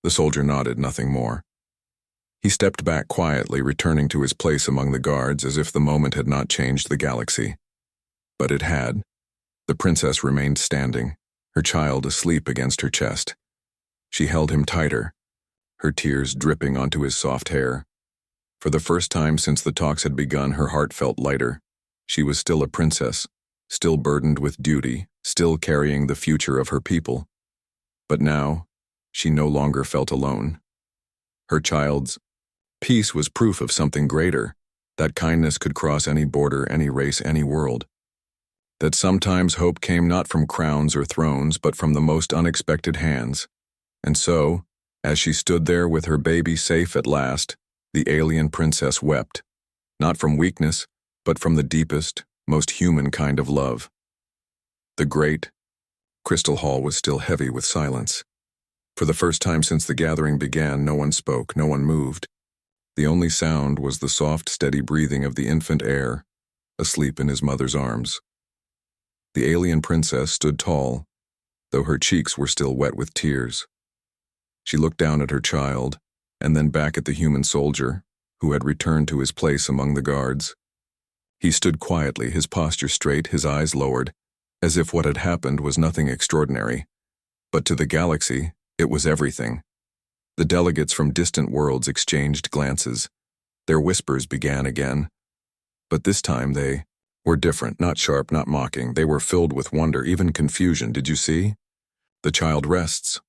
The soldier nodded, nothing more. He stepped back quietly, returning to his place among the guards as if the moment had not changed the galaxy. But it had. The princess remained standing, her child asleep against her chest. She held him tighter, her tears dripping onto his soft hair. For the first time since the talks had begun, her heart felt lighter. She was still a princess, still burdened with duty, still carrying the future of her people. But now, she no longer felt alone. Her child's peace was proof of something greater, that kindness could cross any border, any race, any world. That sometimes hope came not from crowns or thrones, but from the most unexpected hands. And so, as she stood there with her baby safe at last, the alien princess wept, not from weakness, but from the deepest, most human kind of love. The great crystal hall was still heavy with silence. For the first time since the gathering began, no one spoke, no one moved. The only sound was the soft, steady breathing of the infant heir, asleep in his mother's arms. The alien princess stood tall, though her cheeks were still wet with tears. She looked down at her child, and then back at the human soldier, who had returned to his place among the guards. He stood quietly, his posture straight, his eyes lowered, as if what had happened was nothing extraordinary. But to the galaxy, it was everything. The delegates from distant worlds exchanged glances. Their whispers began again. But this time they were different, not sharp, not mocking. They were filled with wonder, even confusion. Did you see? The child rests.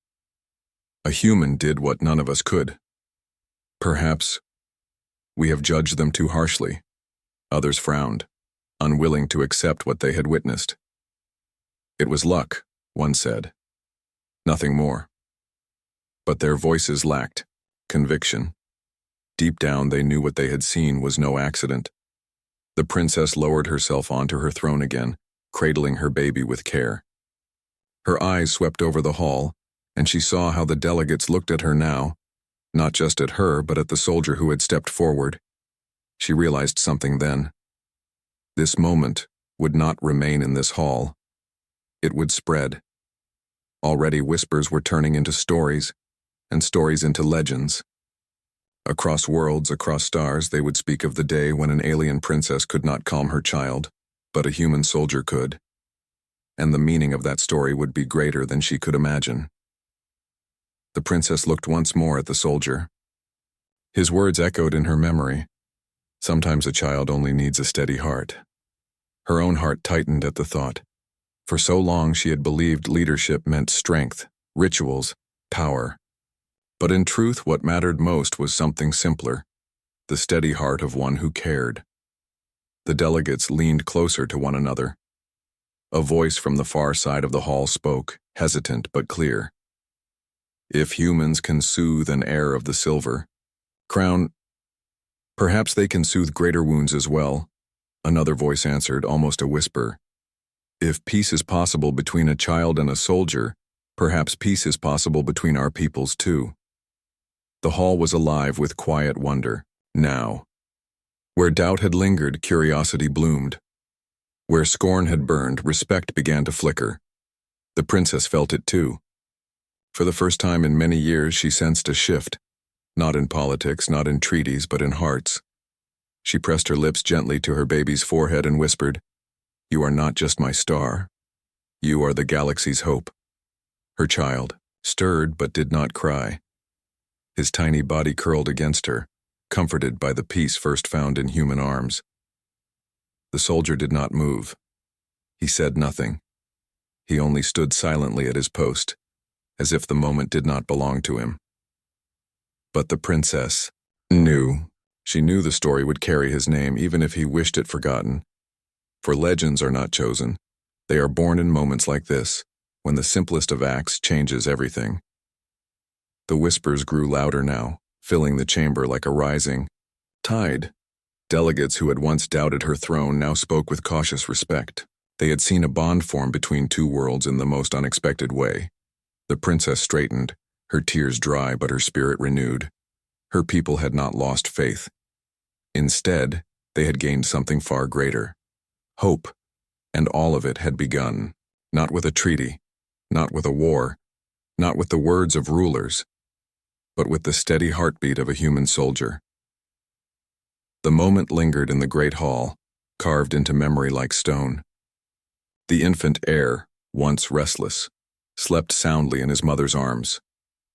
A human did what none of us could. Perhaps we have judged them too harshly. Others frowned, unwilling to accept what they had witnessed. It was luck, one said. Nothing more. But their voices lacked conviction. Deep down they knew what they had seen was no accident. The princess lowered herself onto her throne again, cradling her baby with care. Her eyes swept over the hall, and she saw how the delegates looked at her now, not just at her, but at the soldier who had stepped forward. She realized something then. This moment would not remain in this hall. It would spread. Already whispers were turning into stories, and stories into legends. Across worlds, across stars, they would speak of the day when an alien princess could not calm her child, but a human soldier could. And the meaning of that story would be greater than she could imagine. The princess looked once more at the soldier. His words echoed in her memory. Sometimes a child only needs a steady heart. Her own heart tightened at the thought. For so long she had believed leadership meant strength, rituals, power. But in truth, what mattered most was something simpler, the steady heart of one who cared. The delegates leaned closer to one another. A voice from the far side of the hall spoke, hesitant but clear. If humans can soothe an heir of the silver crown, perhaps they can soothe greater wounds as well. Another voice answered, almost a whisper. If peace is possible between a child and a soldier, perhaps peace is possible between our peoples too. The hall was alive with quiet wonder, now. Where doubt had lingered, curiosity bloomed. Where scorn had burned, respect began to flicker. The princess felt it too. For the first time in many years, she sensed a shift, not in politics, not in treaties, but in hearts. She pressed her lips gently to her baby's forehead and whispered, "You are not just my star. You are the galaxy's hope." Her child stirred but did not cry. His tiny body curled against her, comforted by the peace first found in human arms. The soldier did not move. He said nothing. He only stood silently at his post, as if the moment did not belong to him. But the princess knew. She knew the story would carry his name, even if he wished it forgotten. For legends are not chosen. They are born in moments like this, when the simplest of acts changes everything. The whispers grew louder now, filling the chamber like a rising tide. Delegates who had once doubted her throne now spoke with cautious respect. They had seen a bond form between two worlds in the most unexpected way. The princess straightened, her tears dry but her spirit renewed. Her people had not lost faith. Instead, they had gained something far greater. Hope. And all of it had begun, not with a treaty, not with a war, not with the words of rulers, but with the steady heartbeat of a human soldier. The moment lingered in the great hall, carved into memory like stone. The infant heir, once restless, slept soundly in his mother's arms.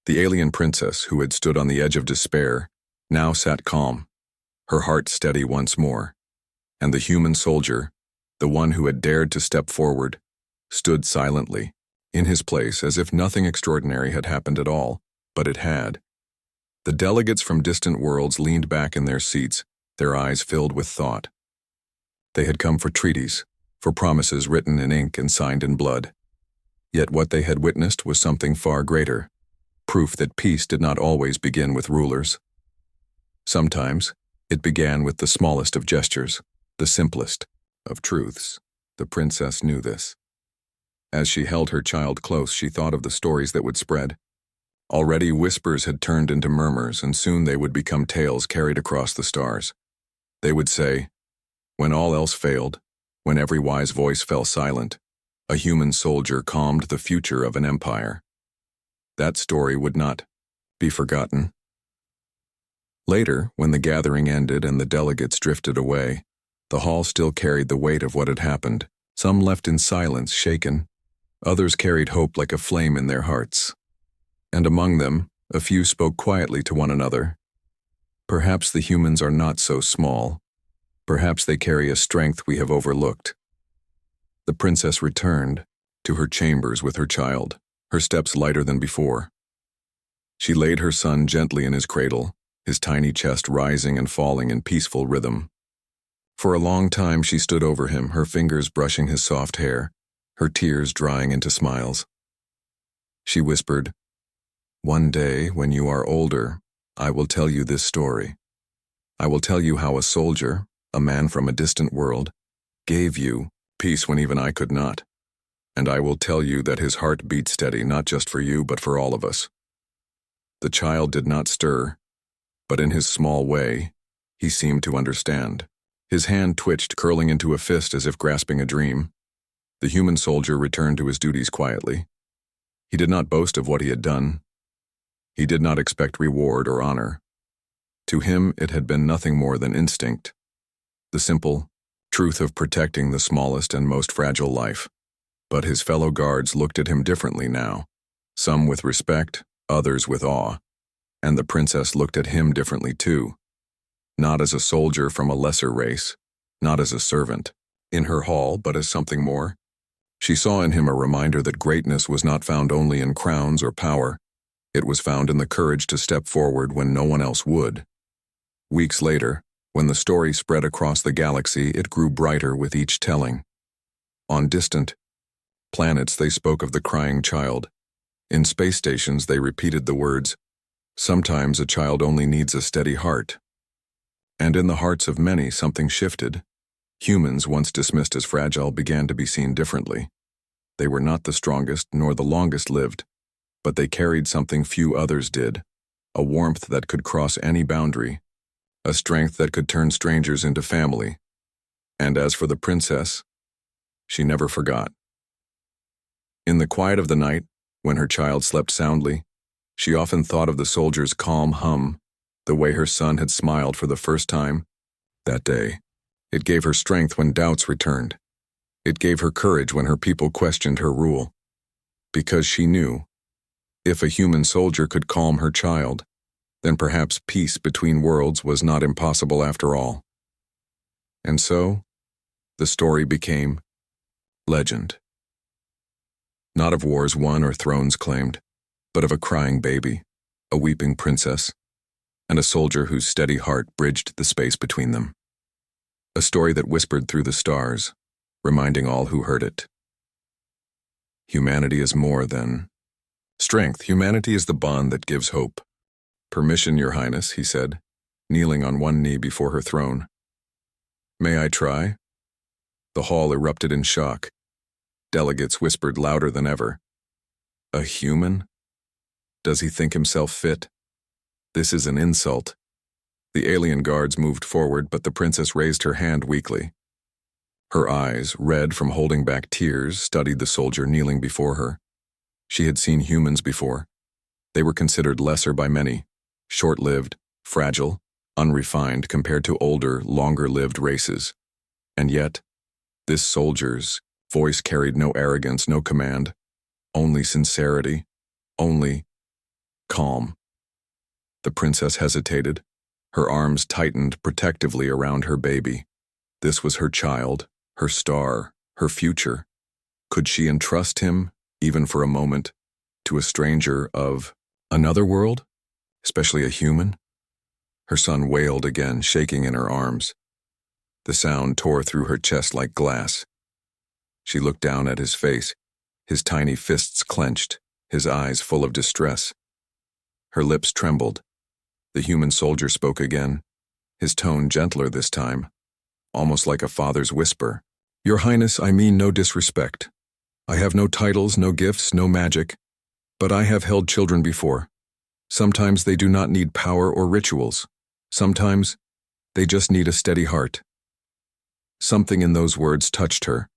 The alien princess, who had stood on the edge of despair, now sat calm, her heart steady once more. And the human soldier, the one who had dared to step forward, stood silently, in his place as if nothing extraordinary had happened at all, but it had. The delegates from distant worlds leaned back in their seats, their eyes filled with thought. They had come for treaties, for promises written in ink and signed in blood. Yet what they had witnessed was something far greater, proof that peace did not always begin with rulers. Sometimes it began with the smallest of gestures, the simplest of truths. The princess knew this. As she held her child close, she thought of the stories that would spread. Already whispers had turned into murmurs, and soon they would become tales carried across the stars. They would say, when all else failed, when every wise voice fell silent, a human soldier calmed the future of an empire. That story would not be forgotten. Later, when the gathering ended and the delegates drifted away, the hall still carried the weight of what had happened. Some left in silence, shaken. Others carried hope like a flame in their hearts. And among them, a few spoke quietly to one another. Perhaps the humans are not so small. Perhaps they carry a strength we have overlooked. The princess returned to her chambers with her child, her steps lighter than before. She laid her son gently in his cradle, his tiny chest rising and falling in peaceful rhythm. For a long time she stood over him, her fingers brushing his soft hair, her tears drying into smiles. She whispered, "One day, when you are older, I will tell you this story. I will tell you how a soldier, a man from a distant world, gave you peace when even I could not. And I will tell you that his heart beat steady, not just for you, but for all of us." The child did not stir, but in his small way, he seemed to understand. His hand twitched, curling into a fist as if grasping a dream. The human soldier returned to his duties quietly. He did not boast of what he had done. He did not expect reward or honor. To him, it had been nothing more than instinct, the simple truth of protecting the smallest and most fragile life. But his fellow guards looked at him differently now, some with respect, others with awe. And the princess looked at him differently too, not as a soldier from a lesser race, not as a servant in her hall, but as something more. She saw in him a reminder that greatness was not found only in crowns or power. It was found in the courage to step forward when no one else would. Weeks later, when the story spread across the galaxy, it grew brighter with each telling. On distant planets, they spoke of the crying child. In space stations, they repeated the words, "Sometimes a child only needs a steady heart." And in the hearts of many, something shifted. Humans, once dismissed as fragile, began to be seen differently. They were not the strongest nor the longest lived, but they carried something few others did, a warmth that could cross any boundary, a strength that could turn strangers into family. And as for the princess, she never forgot. In the quiet of the night, when her child slept soundly, she often thought of the soldier's calm hum, the way her son had smiled for the first time that day. It gave her strength when doubts returned. It gave her courage when her people questioned her rule. Because she knew, if a human soldier could calm her child, then perhaps peace between worlds was not impossible after all. And so, the story became legend. Not of wars won or thrones claimed, but of a crying baby, a weeping princess, and a soldier whose steady heart bridged the space between them. A story that whispered through the stars, reminding all who heard it. Humanity is more than strength. Humanity is the bond that gives hope. "Permission, Your Highness," he said, kneeling on one knee before her throne. "May I try?" The hall erupted in shock. Delegates whispered louder than ever. "A human? Does he think himself fit? This is an insult." The alien guards moved forward, but the princess raised her hand weakly. Her eyes, red from holding back tears, studied the soldier kneeling before her. She had seen humans before. They were considered lesser by many, short-lived, fragile, unrefined compared to older, longer-lived races. And yet, this soldier's voice carried no arrogance, no command, only sincerity, only calm. The princess hesitated. Her arms tightened protectively around her baby. This was her child, her star, her future. Could she entrust him, even for a moment, to a stranger of another world, especially a human? Her son wailed again, shaking in her arms. The sound tore through her chest like glass. She looked down at his face, his tiny fists clenched, his eyes full of distress. Her lips trembled. The human soldier spoke again, his tone gentler this time, almost like a father's whisper. "Your Highness, I mean no disrespect. I have no titles, no gifts, no magic, but I have held children before. Sometimes they do not need power or rituals. Sometimes they just need a steady heart." Something in those words touched her,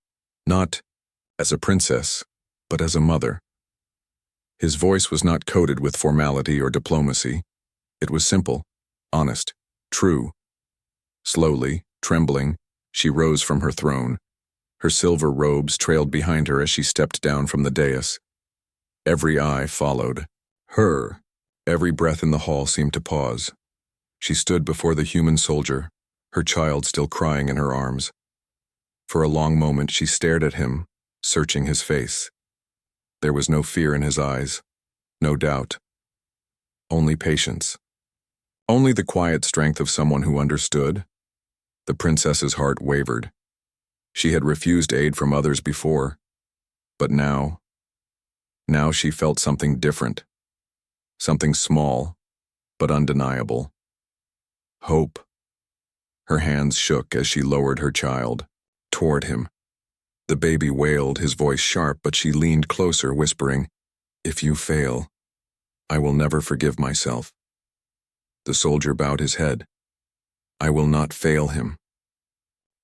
not as a princess, but as a mother. His voice was not coated with formality or diplomacy. It was simple, honest, true. Slowly, trembling, she rose from her throne. Her silver robes trailed behind her as she stepped down from the dais. Every eye followed her. Every breath in the hall seemed to pause. She stood before the human soldier, her child still crying in her arms. For a long moment she stared at him, searching his face. There was no fear in his eyes, no doubt. Only patience. Only the quiet strength of someone who understood. The princess's heart wavered. She had refused aid from others before, but now she felt something different. Something small, but undeniable. Hope. Her hands shook as she lowered her child toward him. The baby wailed, his voice sharp, but she leaned closer, whispering, "If you fail, I will never forgive myself." The soldier bowed his head. "I will not fail him."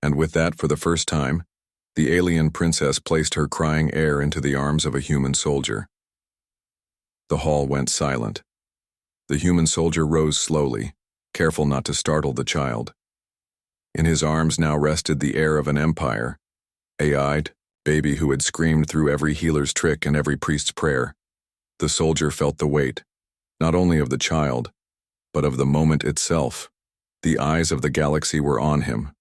And with that, for the first time, the alien princess placed her crying heir into the arms of a human soldier. The hall went silent. The human soldier rose slowly, careful not to startle the child. In his arms now rested the heir of an empire, a-eyed baby who had screamed through every healer's trick and every priest's prayer. The soldier felt the weight, not only of the child, but of the moment itself. The eyes of the galaxy were on him.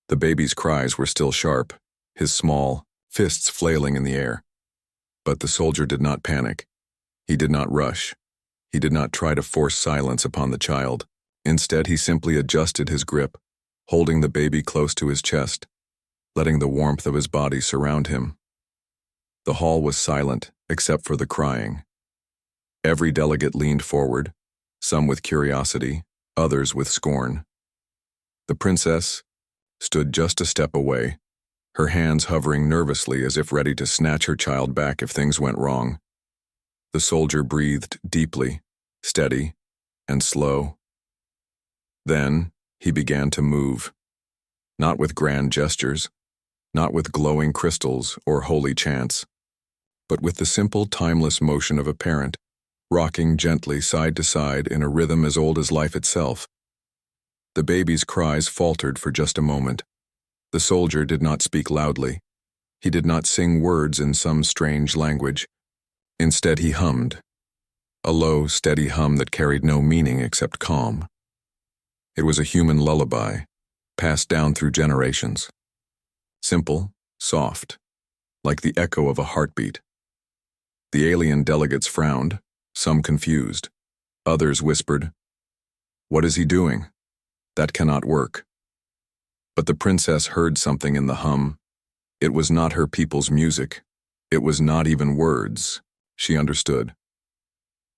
The baby's cries were still sharp, his small fists flailing in the air. But the soldier did not panic. He did not rush. He did not try to force silence upon the child. Instead, he simply adjusted his grip, holding the baby close to his chest, letting the warmth of his body surround him. The hall was silent, except for the crying. Every delegate leaned forward, some with curiosity, others with scorn. The princess stood just a step away, her hands hovering nervously as if ready to snatch her child back if things went wrong. The soldier breathed deeply, steady, and slow. Then he began to move, not with grand gestures, not with glowing crystals or holy chants, but with the simple, timeless motion of a parent, rocking gently side to side in a rhythm as old as life itself. The baby's cries faltered for just a moment. The soldier did not speak loudly. He did not sing words in some strange language. Instead, he hummed, a low, steady hum that carried no meaning except calm. It was a human lullaby, passed down through generations. Simple, soft, like the echo of a heartbeat. The alien delegates frowned, some confused. Others whispered, "What is he doing? That cannot work." But the princess heard something in the hum. It was not her people's music. It was not even words. She understood.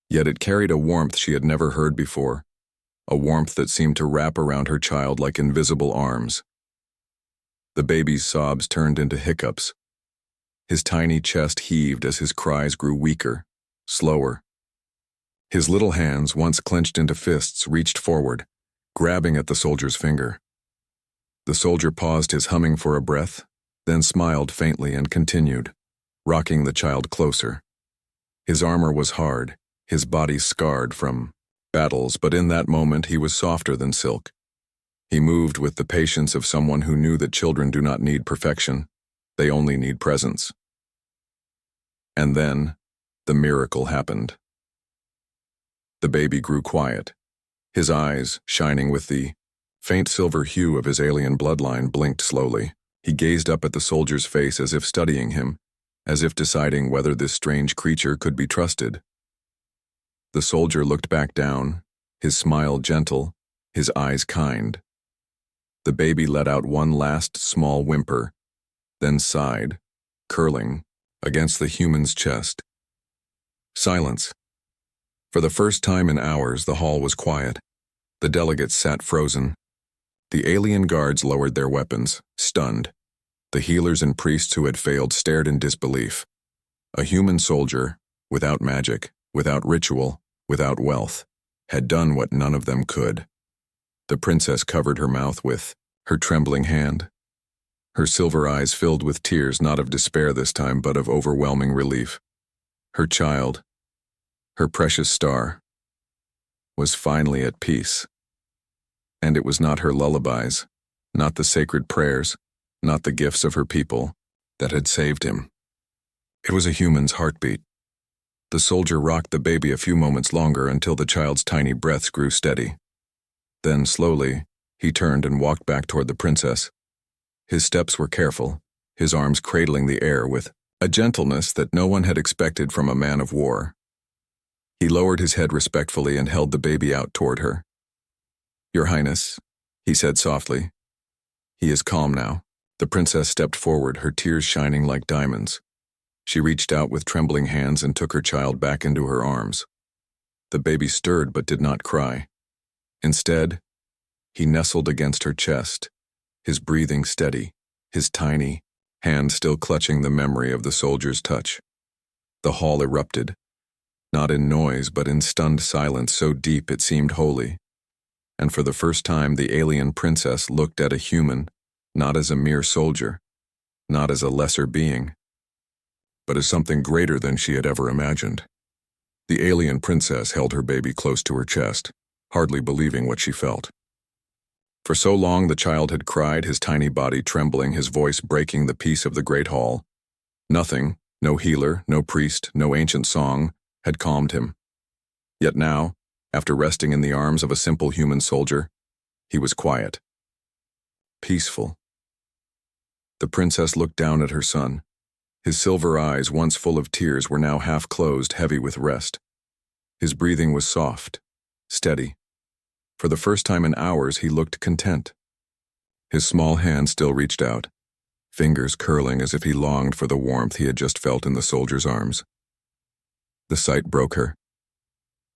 Yet it carried a warmth she had never heard before, a warmth that seemed to wrap around her child like invisible arms. The baby's sobs turned into hiccups. His tiny chest heaved as his cries grew weaker, slower. His little hands, once clenched into fists, reached forward, grabbing at the soldier's finger. The soldier paused his humming for a breath, then smiled faintly and continued, rocking the child closer. His armor was hard, his body scarred from battles, but in that moment he was softer than silk. He moved with the patience of someone who knew that children do not need perfection, they only need presence. And then, the miracle happened. The baby grew quiet. His eyes, shining with the faint silver hue of his alien bloodline, blinked slowly. He gazed up at the soldier's face as if studying him, as if deciding whether this strange creature could be trusted. The soldier looked back down, his smile gentle, his eyes kind. The baby let out one last small whimper, then sighed, curling against the human's chest. Silence. For the first time in hours, the hall was quiet. The delegates sat frozen. The alien guards lowered their weapons, stunned. The healers and priests who had failed stared in disbelief. A human soldier, without magic, without ritual, without wealth, had done what none of them could. The princess covered her mouth with her trembling hand. Her silver eyes filled with tears, not of despair this time, but of overwhelming relief. Her child, her precious star, was finally at peace. And it was not her lullabies, not the sacred prayers, not the gifts of her people, that had saved him. It was a human's heartbeat. The soldier rocked the baby a few moments longer until the child's tiny breaths grew steady. Then, slowly, he turned and walked back toward the princess. His steps were careful, his arms cradling the air with a gentleness that no one had expected from a man of war. He lowered his head respectfully and held the baby out toward her. "Your Highness," he said softly. "He is calm now." The princess stepped forward, her tears shining like diamonds. She reached out with trembling hands and took her child back into her arms. The baby stirred but did not cry. Instead, he nestled against her chest, his breathing steady, his tiny hand still clutching the memory of the soldier's touch. The hall erupted, not in noise but in stunned silence so deep it seemed holy. And for the first time the alien princess looked at a human, not as a mere soldier, not as a lesser being, but as something greater than she had ever imagined. The alien princess held her baby close to her chest, hardly believing what she felt. For so long the child had cried, his tiny body trembling, his voice breaking the peace of the great hall. Nothing, no healer, no priest, no ancient song, had calmed him. Yet now, after resting in the arms of a simple human soldier, he was quiet, peaceful. The princess looked down at her son. His silver eyes, once full of tears, were now half closed, heavy with rest. His breathing was soft, steady. For the first time in hours, he looked content. His small hand still reached out, fingers curling as if he longed for the warmth he had just felt in the soldier's arms. The sight broke her.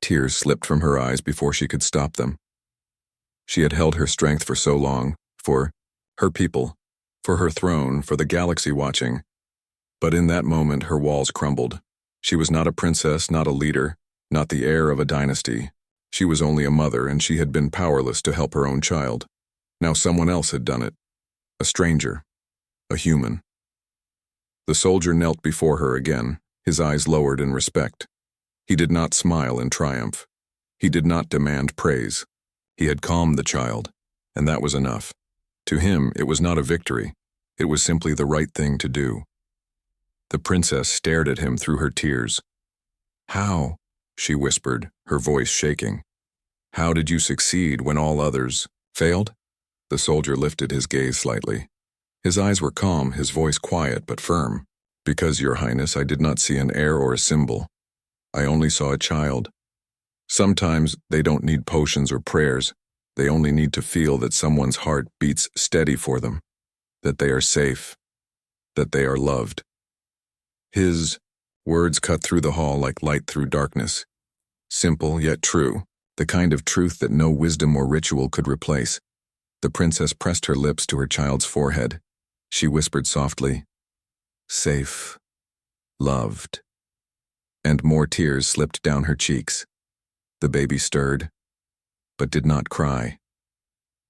Tears slipped from her eyes before she could stop them. She had held her strength for so long, for her people, for her throne, for the galaxy watching. But in that moment, her walls crumbled. She was not a princess, not a leader, not the heir of a dynasty. She was only a mother, and she had been powerless to help her own child. Now someone else had done it. A stranger. A human. The soldier knelt before her again, his eyes lowered in respect. He did not smile in triumph. He did not demand praise. He had calmed the child, and that was enough. To him, it was not a victory. It was simply the right thing to do. The princess stared at him through her tears. "How?" she whispered, her voice shaking. "How did you succeed when all others failed?" The soldier lifted his gaze slightly. His eyes were calm, his voice quiet but firm. "Because, Your Highness, I did not see an heir or a symbol. I only saw a child. Sometimes they don't need potions or prayers. They only need to feel that someone's heart beats steady for them, that they are safe, that they are loved." His words cut through the hall like light through darkness. Simple yet true, the kind of truth that no wisdom or ritual could replace. The princess pressed her lips to her child's forehead. She whispered softly, "Safe, loved." And more tears slipped down her cheeks. The baby stirred, but did not cry.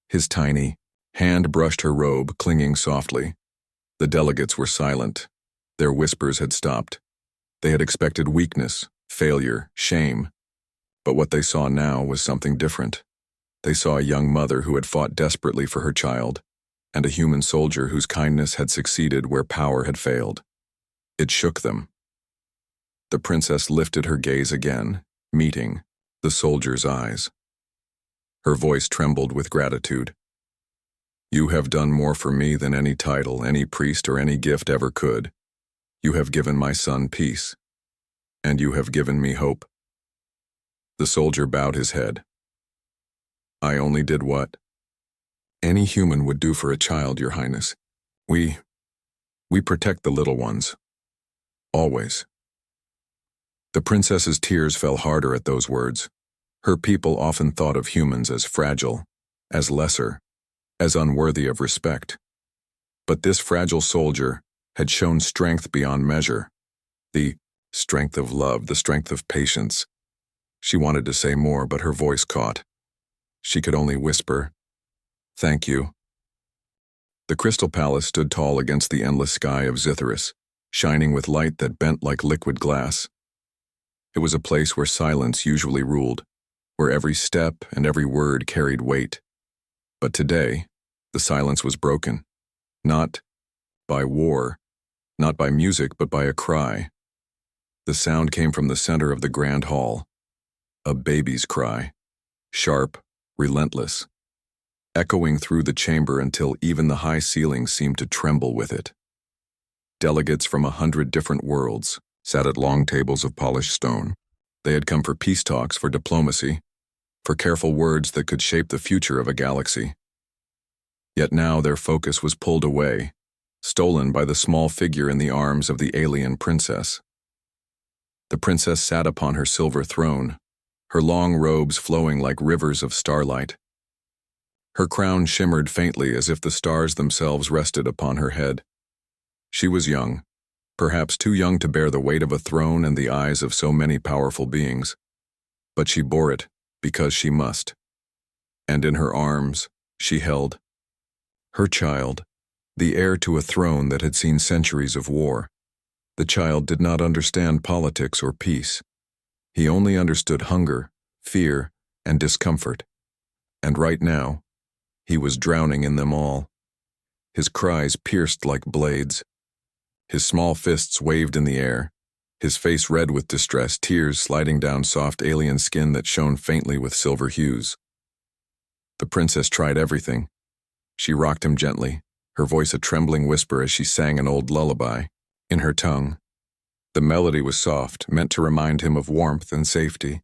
His tiny hand brushed her robe, clinging softly. The delegates were silent. Their whispers had stopped. They had expected weakness, failure, shame. But what they saw now was something different. They saw a young mother who had fought desperately for her child, and a human soldier whose kindness had succeeded where power had failed. It shook them. The princess lifted her gaze again, meeting the soldier's eyes. Her voice trembled with gratitude. "You have done more for me than any title, any priest, or any gift ever could. You have given my son peace, and you have given me hope." The soldier bowed his head. "I only did what any human would do for a child, Your Highness. We protect the little ones. Always." The princess's tears fell harder at those words. Her people often thought of humans as fragile, as lesser, as unworthy of respect. But this fragile soldier had shown strength beyond measure. The strength of love, the strength of patience. She wanted to say more, but her voice caught. She could only whisper, "Thank you." The crystal palace stood tall against the endless sky of Zitherus, shining with light that bent like liquid glass. It was a place where silence usually ruled, where every step and every word carried weight. But today, the silence was broken, not by war, not by music, but by a cry. The sound came from the center of the grand hall, a baby's cry, sharp, relentless, echoing through the chamber until even the high ceiling seemed to tremble with it. Delegates from 100 different worlds sat at long tables of polished stone. They had come for peace talks, for diplomacy, for careful words that could shape the future of a galaxy. Yet now their focus was pulled away, stolen by the small figure in the arms of the alien princess. The princess sat upon her silver throne, her long robes flowing like rivers of starlight. Her crown shimmered faintly as if the stars themselves rested upon her head. She was young, perhaps too young to bear the weight of a throne and the eyes of so many powerful beings. But she bore it because she must. And in her arms, she held her child, the heir to a throne that had seen centuries of war. The child did not understand politics or peace. He only understood hunger, fear, and discomfort. And right now, he was drowning in them all. His cries pierced like blades. His small fists waved in the air, his face red with distress, tears sliding down soft alien skin that shone faintly with silver hues. The princess tried everything. She rocked him gently, her voice a trembling whisper as she sang an old lullaby, in her tongue. The melody was soft, meant to remind him of warmth and safety.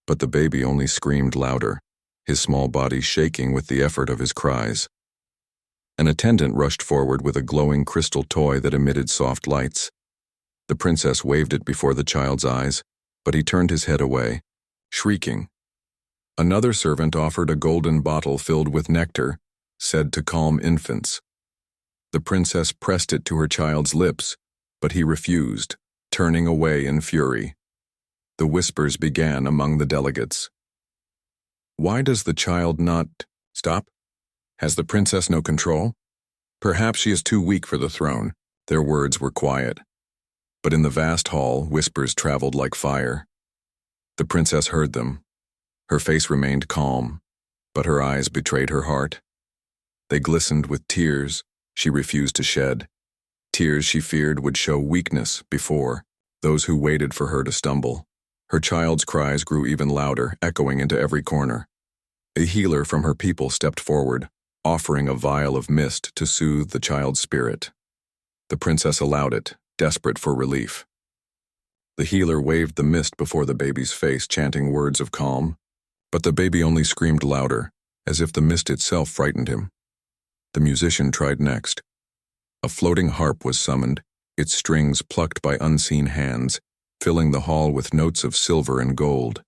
But the baby only screamed louder, his small body shaking with the effort of his cries. An attendant rushed forward with a glowing crystal toy that emitted soft lights. The princess waved it before the child's eyes, but he turned his head away, shrieking. Another servant offered a golden bottle filled with nectar, said to calm infants. The princess pressed it to her child's lips, but he refused, turning away in fury. The whispers began among the delegates. Why does the child not stop? Has the princess no control? Perhaps she is too weak for the throne. Their words were quiet. But in the vast hall, whispers traveled like fire. The princess heard them. Her face remained calm, but her eyes betrayed her heart. They glistened with tears she refused to shed, tears she feared would show weakness before those who waited for her to stumble. Her child's cries grew even louder, echoing into every corner. A healer from her people stepped forward, offering a vial of mist to soothe the child's spirit. The princess allowed it, desperate for relief. The healer waved the mist before the baby's face, chanting words of calm, but the baby only screamed louder, as if the mist itself frightened him. The musician tried next. A floating harp was summoned, its strings plucked by unseen hands, filling the hall with notes of silver and gold.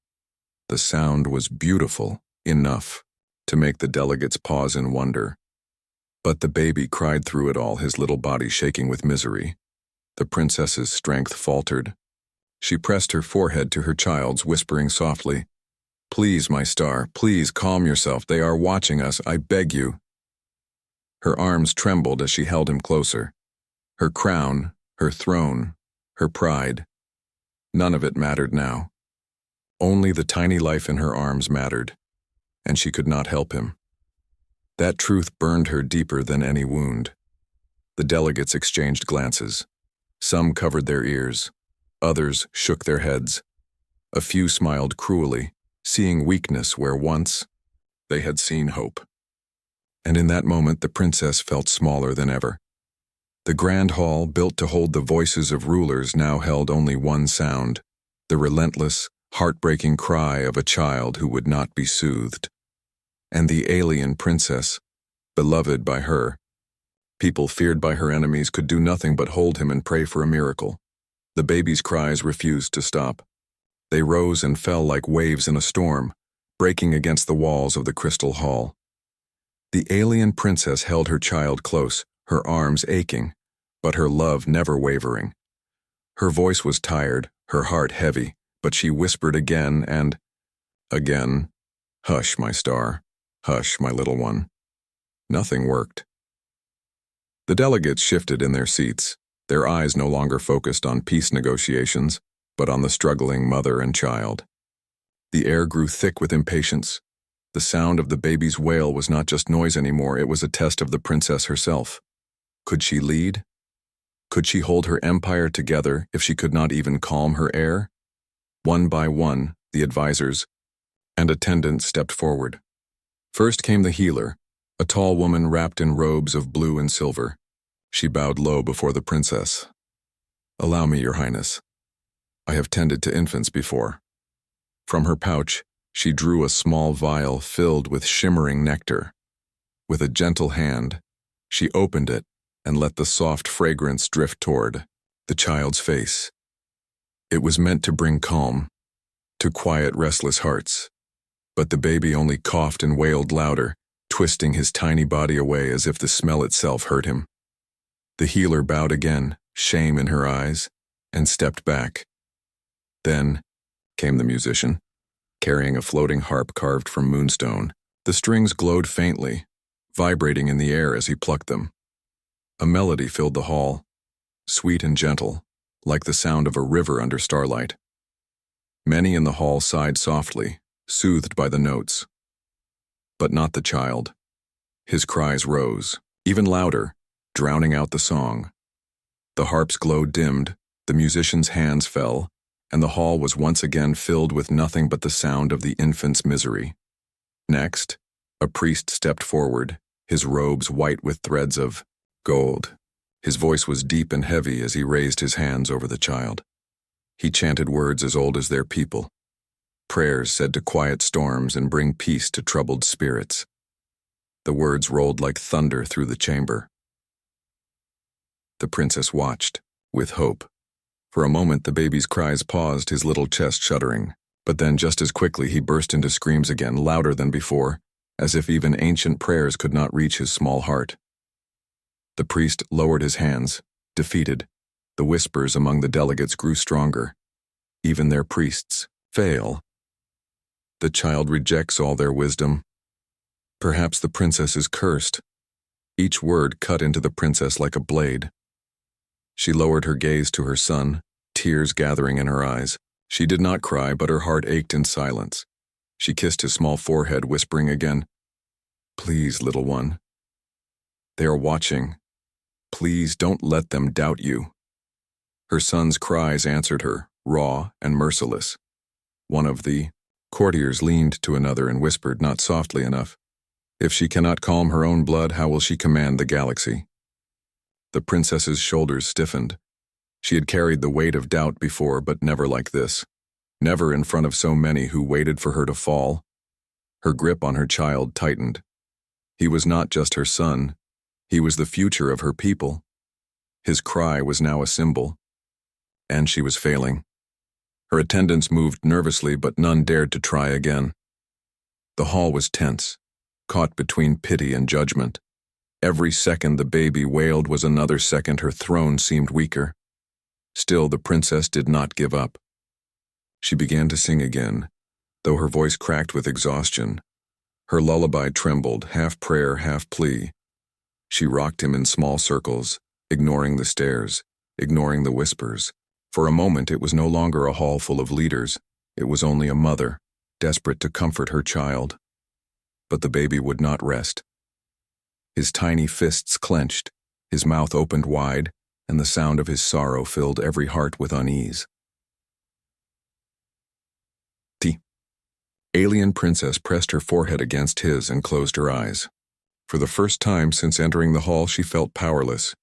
The sound was beautiful, enough to make the delegates pause in wonder. But the baby cried through it all, his little body shaking with misery. The princess's strength faltered. She pressed her forehead to her child's, whispering softly, "Please, my star, please calm yourself. They are watching us, I beg you." Her arms trembled as she held him closer. Her crown, her throne, her pride. None of it mattered now. Only the tiny life in her arms mattered, and she could not help him. That truth burned her deeper than any wound. The delegates exchanged glances. Some covered their ears. Others shook their heads. A few smiled cruelly, seeing weakness where once they had seen hope. And in that moment, the princess felt smaller than ever. The grand hall, built to hold the voices of rulers, now held only one sound, the relentless, heartbreaking cry of a child who would not be soothed. And the alien princess, beloved by her, people feared by her enemies, could do nothing but hold him and pray for a miracle. The baby's cries refused to stop. They rose and fell like waves in a storm, breaking against the walls of the crystal hall. The alien princess held her child close, her arms aching, but her love never wavering. Her voice was tired, her heart heavy, but she whispered again and again, "Hush, my star. Hush, my little one." Nothing worked. The delegates shifted in their seats, their eyes no longer focused on peace negotiations, but on the struggling mother and child. The air grew thick with impatience. The sound of the baby's wail was not just noise anymore, it was a test of the princess herself. Could she lead? Could she hold her empire together if she could not even calm her heir? One by one, the advisors and attendants stepped forward. First came the healer, a tall woman wrapped in robes of blue and silver. She bowed low before the princess. "Allow me, Your Highness. I have tended to infants before." From her pouch, she drew a small vial filled with shimmering nectar. With a gentle hand, she opened it and let the soft fragrance drift toward the child's face. It was meant to bring calm, to quiet restless hearts. But the baby only coughed and wailed louder, twisting his tiny body away as if the smell itself hurt him. The healer bowed again, shame in her eyes, and stepped back. Then came the musician, carrying a floating harp carved from moonstone. The strings glowed faintly, vibrating in the air as he plucked them. A melody filled the hall, sweet and gentle, like the sound of a river under starlight. Many in the hall sighed softly, soothed by the notes. But not the child. His cries rose, even louder, drowning out the song. The harp's glow dimmed, the musician's hands fell, and the hall was once again filled with nothing but the sound of the infant's misery. Next, a priest stepped forward, his robes white with threads of gold. His voice was deep and heavy as he raised his hands over the child. He chanted words as old as their people, prayers said to quiet storms and bring peace to troubled spirits. The words rolled like thunder through the chamber. The princess watched, with hope. For a moment the baby's cries paused, his little chest shuddering, but then just as quickly he burst into screams again, louder than before, as if even ancient prayers could not reach his small heart. The priest lowered his hands, defeated. The whispers among the delegates grew stronger. Even their priests fail. The child rejects all their wisdom. Perhaps the princess is cursed. Each word cut into the princess like a blade. She lowered her gaze to her son, tears gathering in her eyes. She did not cry, but her heart ached in silence. She kissed his small forehead, whispering again, "Please, little one. They are watching. Please don't let them doubt you." Her son's cries answered her, raw and merciless. One of the courtiers leaned to another and whispered, not softly enough, "If she cannot calm her own blood, how will she command the galaxy?" The princess's shoulders stiffened. She had carried the weight of doubt before, but never like this. Never in front of so many who waited for her to fall. Her grip on her child tightened. He was not just her son. He was the future of her people. His cry was now a symbol. And she was failing. Her attendants moved nervously, but none dared to try again. The hall was tense, caught between pity and judgment. Every second the baby wailed was another second her throne seemed weaker. Still, the princess did not give up. She began to sing again, though her voice cracked with exhaustion. Her lullaby trembled, half prayer, half plea. She rocked him in small circles, ignoring the stares, ignoring the whispers. For a moment it was no longer a hall full of leaders. It was only a mother, desperate to comfort her child. But the baby would not rest. His tiny fists clenched, his mouth opened wide, and the sound of his sorrow filled every heart with unease. The alien princess pressed her forehead against his and closed her eyes. For the first time since entering the hall, she felt powerless,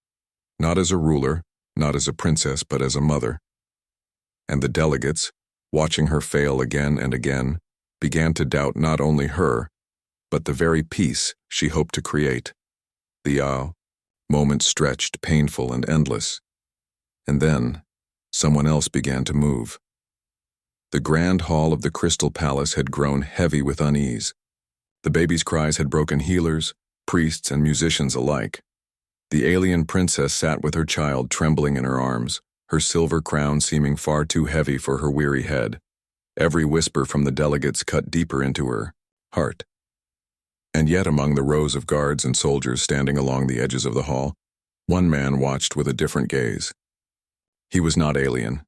not as a ruler, not as a princess, but as a mother. And the delegates, watching her fail again and again, began to doubt not only her, but the very peace she hoped to create. The moment stretched, painful and endless. And then, someone else began to move. The grand hall of the Crystal Palace had grown heavy with unease. The baby's cries had broken healers, priests, and musicians alike. The alien princess sat with her child trembling in her arms, her silver crown seeming far too heavy for her weary head. Every whisper from the delegates cut deeper into her heart. And yet among the rows of guards and soldiers standing along the edges of the hall, one man watched with a different gaze. He was not alien.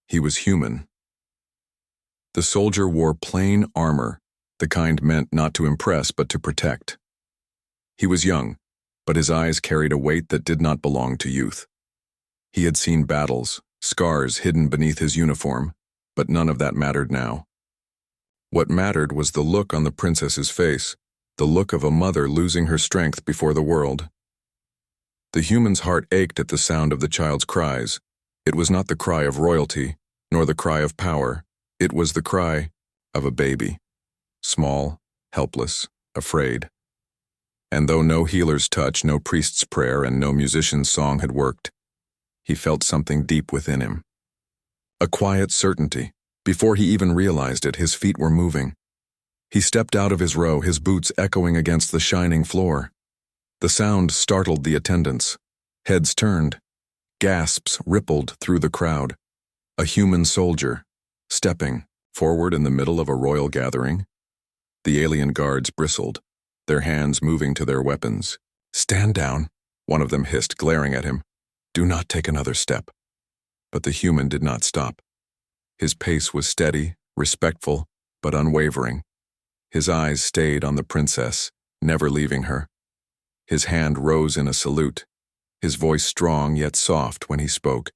He was human. The soldier wore plain armor, the kind meant not to impress but to protect. He was young, but his eyes carried a weight that did not belong to youth. He had seen battles, scars hidden beneath his uniform, but none of that mattered now. What mattered was the look on the princess's face, the look of a mother losing her strength before the world. The human's heart ached at the sound of the child's cries. It was not the cry of royalty, nor the cry of power. It was the cry of a baby, small, helpless, afraid. And though no healer's touch, no priest's prayer, and no musician's song had worked, he felt something deep within him. A quiet certainty. Before he even realized it, his feet were moving. He stepped out of his row, his boots echoing against the shining floor. The sound startled the attendants. Heads turned. Gasps rippled through the crowd. A human soldier, stepping forward in the middle of a royal gathering. The alien guards bristled, their hands moving to their weapons. "Stand down," one of them hissed, glaring at him. "Do not take another step." But the human did not stop. His pace was steady, respectful, but unwavering. His eyes stayed on the princess, never leaving her. His hand rose in a salute, his voice strong yet soft when he spoke.